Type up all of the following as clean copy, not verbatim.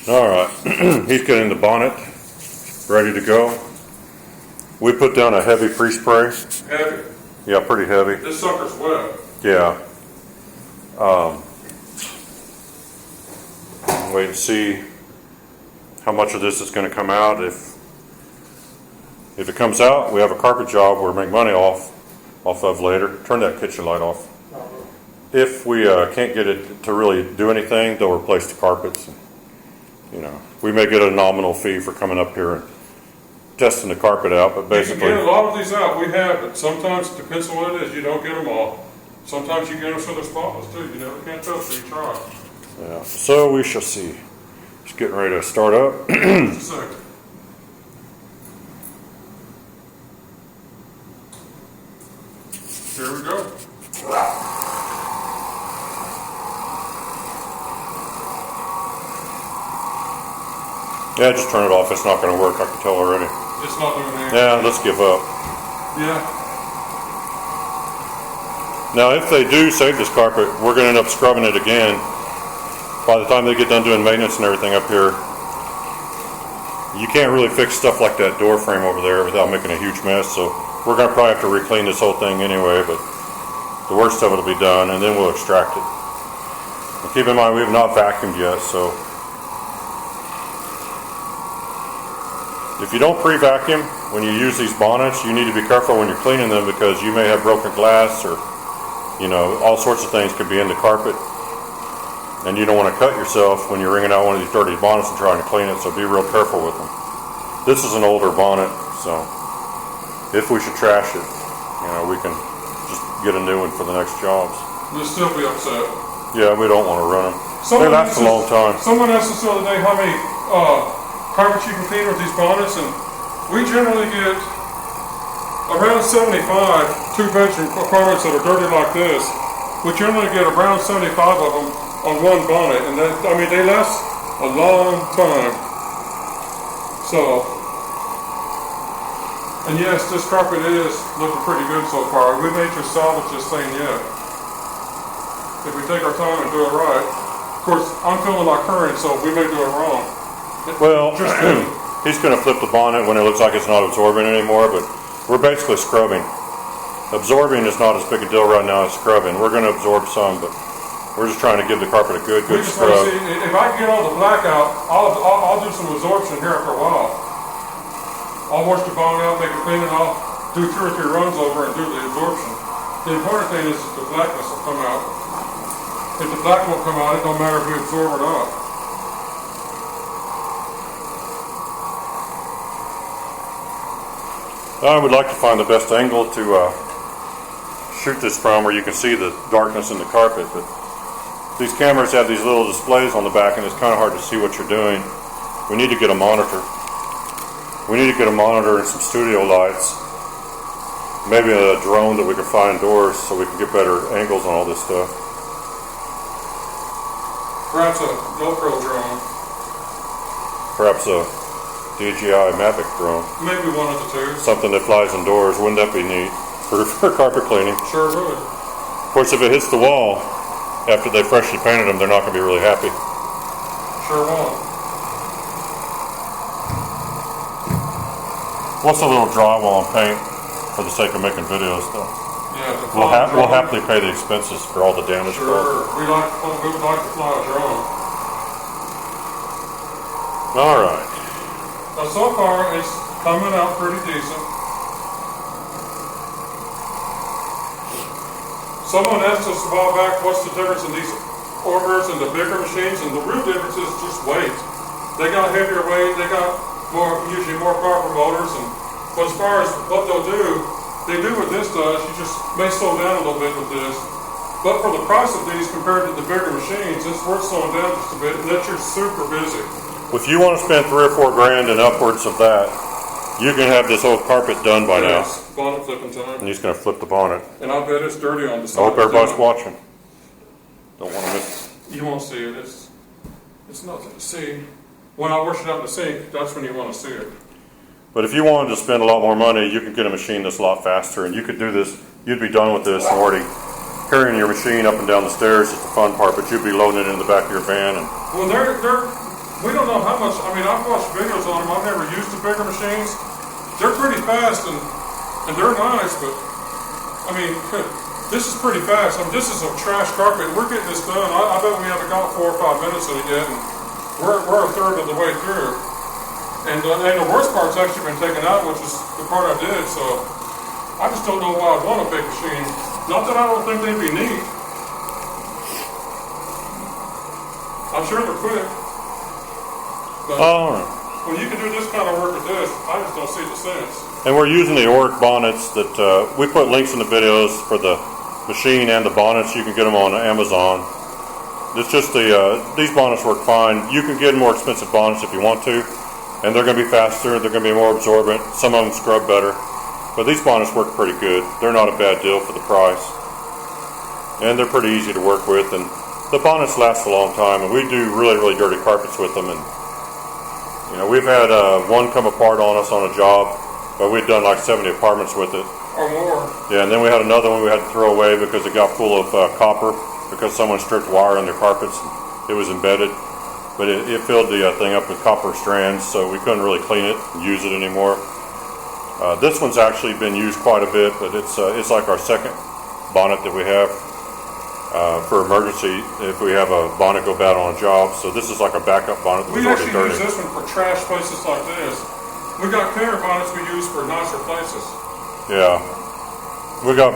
All right, he's getting the bonnet ready to go. We put down a heavy pre-spray. Heavy. Yeah, pretty heavy. This sucker's wet. Yeah. Wait and see how much of this is going to come out. If it comes out, we have a carpet job we'll make money off of later. Turn that kitchen light off. If we can't get it to really do anything, they'll replace the carpets. You know, we may get a nominal fee for coming up here and testing the carpet out, but basically, you can get a lot of these out. We have, but sometimes it depends on what it is. You don't get them all. Sometimes you get them so they're spotless too. You never can't tell till you try. Yeah. So we shall see. Just getting ready to start up. Just a second. Here we go. Yeah, just turn it off. It's not going to work. I can tell already. It's not doing anything. Yeah, let's give up. Yeah. Now, if they do save this carpet, we're going to end up scrubbing it again. By the time they get done doing maintenance and everything up here, you can't really fix stuff like that door frame over there without making a huge mess. So we're going to probably have to re-clean this whole thing anyway, but the worst of it will be done, and then we'll extract it. And keep in mind, we have not vacuumed yet, so if you don't pre-vacuum when you use these bonnets, you need to be careful when you're cleaning them because you may have broken glass or, you know, all sorts of things could be in the carpet. And you don't want to cut yourself when you're wringing out one of these dirty bonnets and trying to clean it, so be real careful with them. This is an older bonnet, so if we should trash it, you know, we can just get a new one for the next jobs. We'll still be upset. Yeah, we don't want to run them. They last a long time. Someone asked us the other day how many carpets you can clean with these bonnets, and we generally get around 75 two-bedroom apartments that are dirty like this. We generally get around 75 of them on one bonnet, and that, I mean, they last a long time. So, and yes, this carpet is looking pretty good so far. We may just salvage this thing yet if we take our time and do it right. Of course, I'm feeling like current, so we may do it wrong. Well, he's going to flip the bonnet when it looks like it's not absorbing anymore, but we're basically scrubbing. Absorbing is not as big a deal right now as scrubbing. We're going to absorb some, but we're just trying to give the carpet a good scrub. See, if I can get all the black out, I'll do some absorption here after a while. I'll wash the bonnet out, make it clean, and I'll do 2 or 3 runs over and do the absorption. The important thing is the blackness will come out. If the black won't come out, it don't matter if we absorb or not. I would like to find the best angle to shoot this from where you can see the darkness in the carpet, but these cameras have these little displays on the back and it's kind of hard to see what you're doing. We need to get a monitor. We need to get a monitor and some studio lights. Maybe a drone that we can fly indoors so we can get better angles on all this stuff. Perhaps a GoPro drone. Perhaps a DJI Mavic drone. Maybe one of the two. Something that flies indoors. Wouldn't that be neat for carpet cleaning? Sure would. Of course, if it hits the wall after they freshly painted them, they're not going to be really happy. Sure won't. What's a little drywall and paint for the sake of making videos, though? Yeah, we'll happily pay the expenses for all the damage. Sure, we would like to fly a drone. All right. Now, so far, it's coming out pretty decent. Someone asked us a while back, what's the difference in these Oreckers and the bigger machines, and the real difference is just weight. They got heavier weight, they got usually more powerful motors, but as far as what they'll do, they do what this does. You just may slow down a little bit with this. But for the price of these compared to the bigger machines, it's worth slowing down just a bit, and that you're super busy. If you want to spend $3 or $4 grand and upwards of that, you can have this whole carpet done by now. Bonnet flipping time. And he's going to flip the bonnet. And I bet it's dirty on the side. I hope everybody's watching. Don't want to miss it. You won't see it. It's nothing to see. When I wash it out in the sink, that's when you want to see it. But if you wanted to spend a lot more money, you can get a machine that's a lot faster, and you could do this. You'd be done with this and already carrying your machine up and down the stairs is the fun part, but you'd be loading it in the back of your van. And well, they're we don't know how much. I mean, I've watched videos on them. I've never used the bigger machines. They're pretty fast and they're nice, but I mean, this is pretty fast. I mean, this is a trash carpet. We're getting this done. I bet we haven't got 4 or 5 minutes in it yet, and we're a third of the way through. And the worst part's actually been taken out, which is the part I did. So I just don't know why I'd want a big machine. Not that I don't think they'd be neat. I'm sure they're quick. But when you can do this kind of work with this, I just don't see the sense. And we're using the Oreck bonnets that we put links in the videos for the machine and the bonnets. You can get them on Amazon. It's just these bonnets work fine. You can get more expensive bonnets if you want to, and they're going to be faster. They're going to be more absorbent. Some of them scrub better, but these bonnets work pretty good. They're not a bad deal for the price, and they're pretty easy to work with. And the bonnets last a long time, and we do really dirty carpets with them. And you know, we've had one come apart on us on a job, but we'd done like 70 apartments with it. Or more. Yeah, and then we had another one we had to throw away because it got full of copper because someone stripped wire on their carpets. It was embedded, but it filled the thing up with copper strands, so we couldn't really clean it and use it anymore. This one's actually been used quite a bit, but it's like our second bonnet that we have. For emergency, if we have a bonnet go bad on a job. So this is like a backup bonnet that was We already actually dirty. use this one for trash places like this. We got cleaner bonnets we use for nicer places. Yeah, we got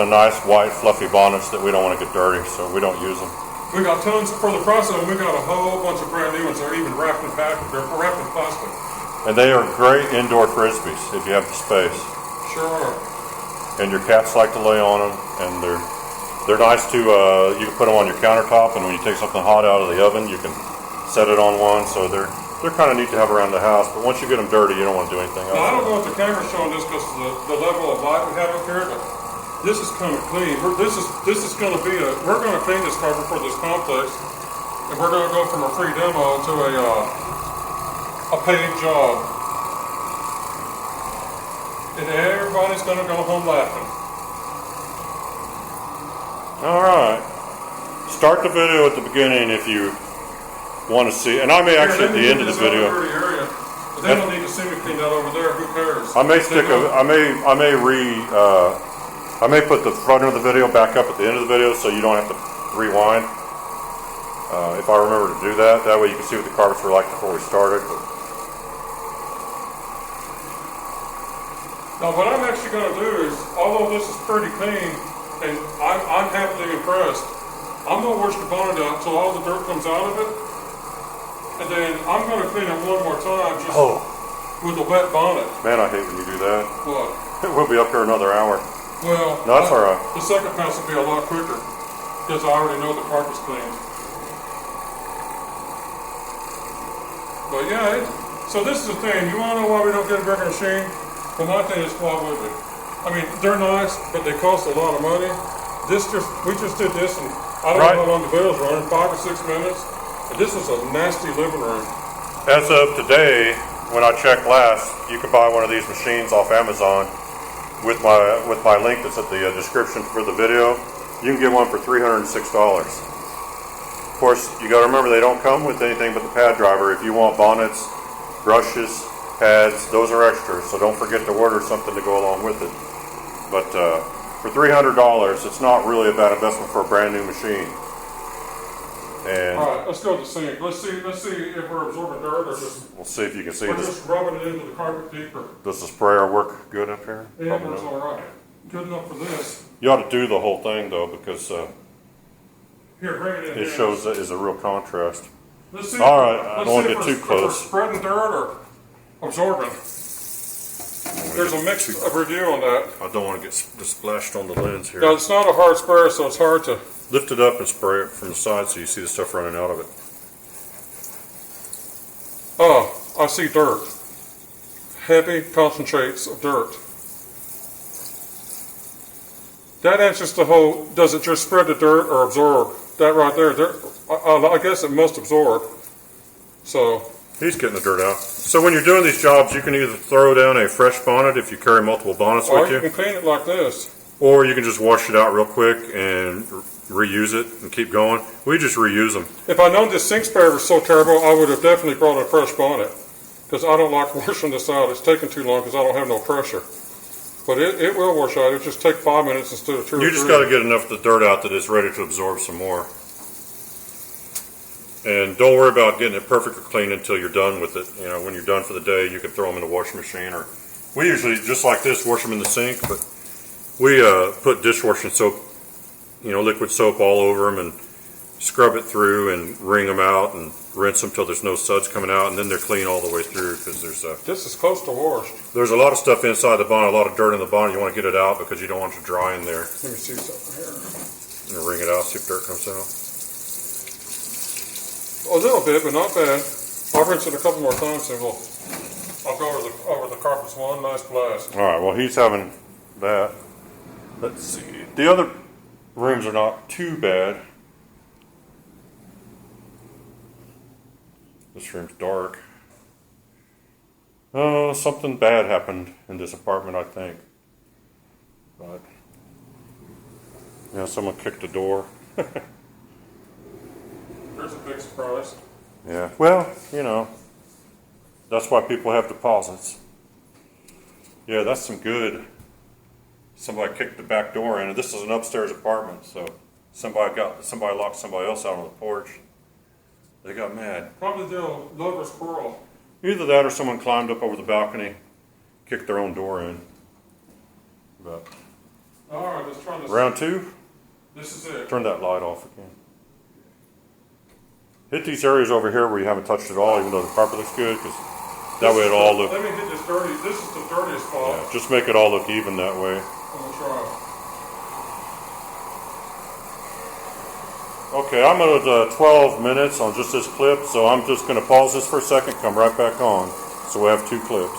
nice white fluffy bonnets that we don't want to get dirty, so we don't use them. We got tons for the price of them. We got a whole bunch of brand new ones. They're even wrapped in packaging. They're wrapped in plastic. And they are great indoor frisbees if you have the space. Sure are. And your cats like to lay on them, and they're nice to, you can put them on your countertop, and when you take something hot out of the oven, you can set it on one, so they're kind of neat to have around the house, but once you get them dirty, you don't want to do anything else. Now, I don't know if the camera's showing this because of the level of light we have up here, but this is kind of clean. This is going to be we're going to clean this carpet for this complex, and we're going to go from a free demo to a paid job. And everybody's going to go home laughing. All right. Start the video at the beginning if you want to see, and I may actually at the end of the video. Area, but they don't need to see me clean that over there. Who cares? I may stick I may put the front of the video back up at the end of the video so you don't have to rewind. If I remember to do that, that way you can see what the carpets were like before we started. Now, what I'm actually going to do is, although this is pretty clean, and I'm happily impressed, I'm going to wash the bonnet out until all the dirt comes out of it, and then I'm going to clean it one more time just with a wet bonnet. Man, I hate when you do that. What? We'll be up here another hour. Well, no, that's all right. The second pass will be a lot quicker because I already know the carpet's cleaned. But yeah, so this is the thing. You want to know why we don't get a bigger machine? Well, my thing is why would we? I mean, they're nice, but they cost a lot of money. We just did this, and I don't know how long the video's running, 5 or 6 minutes. And this is a nasty living room. As of today, when I checked last, you can buy one of these machines off Amazon with my link that's at the description for the video. You can get one for $306. Of course, you got to remember they don't come with anything but the pad driver. If you want bonnets, brushes, pads, those are extras. So don't forget to order something to go along with it. But for $300, it's not really a bad investment for a brand new machine. And all right, let's go to the sink. Let's see if we're absorbing dirt or just. We'll see if you can see we're this. Just rubbing it into the carpet deeper. Does the sprayer work good up here? Yeah, it works all right. Good enough for this. You ought to do the whole thing though, because here, bring it in. It shows that is a real contrast. Let's see. All right, I don't want to get too close. If we're spreading dirt or absorbing. There's a mixed review on that. I don't want to get splashed on the lens here. Now, it's not a hard sprayer, so it's hard to. Lift it up and spray it from the side so you see the stuff running out of it. Oh, I see dirt. Heavy concentrates of dirt. That answers the whole, does it just spread the dirt or absorb? That right there, I guess it must absorb. So. He's getting the dirt out. So when you're doing these jobs, you can either throw down a fresh bonnet if you carry multiple bonnets with you. Or you can clean it like this. Or you can just wash it out real quick and reuse it and keep going. We just reuse them. If I'd known this sink spare was so terrible, I would have definitely brought a fresh bonnet. Because I don't like washing this out. It's taking too long because I don't have no pressure. But it will wash out. It'll just take 5 minutes instead of 2 or 3. You just got to get enough of the dirt out that it's ready to absorb some more. And don't worry about getting it perfectly clean until you're done with it. You know, when you're done for the day, you can throw them in the washing machine. Or we usually, just like this, wash them in the sink. But we put dishwashing soap, liquid soap all over them and scrub it through and wring them out and rinse them till there's no suds coming out, and then they're clean all the way through because this is close to washed. There's a lot of stuff inside the bonnet, a lot of dirt in the bonnet. You want to get it out because you don't want it to dry in there. Let me see something here. And wring it out, see if dirt comes out. A little bit, but not bad. I'll rinse it a couple more times and I'll go over the carpets one nice blast. All right, well, he's having that. Let's see. The other rooms are not too bad. This room's dark. Something bad happened in this apartment, I think. But, someone kicked the door. There's a big surprise. Yeah, well, that's why people have deposits. Yeah, that's some good. Somebody kicked the back door in, and this is an upstairs apartment, so somebody locked somebody else out on the porch. They got mad. Probably the lover's quarrel. Either that or someone climbed up over the balcony, kicked their own door in. But all right, let's try this. Round 2? This is it. Turn that light off again. Hit these areas over here where you haven't touched at all, even though the carpet looks good, because that way it all look. Let me hit this dirty. This is the dirtiest spot. Yeah, just make it all look even that way. I'm gonna try. Okay, I'm at 12 minutes on just this clip, so I'm just going to pause this for a second, come right back on, so we have 2 clips.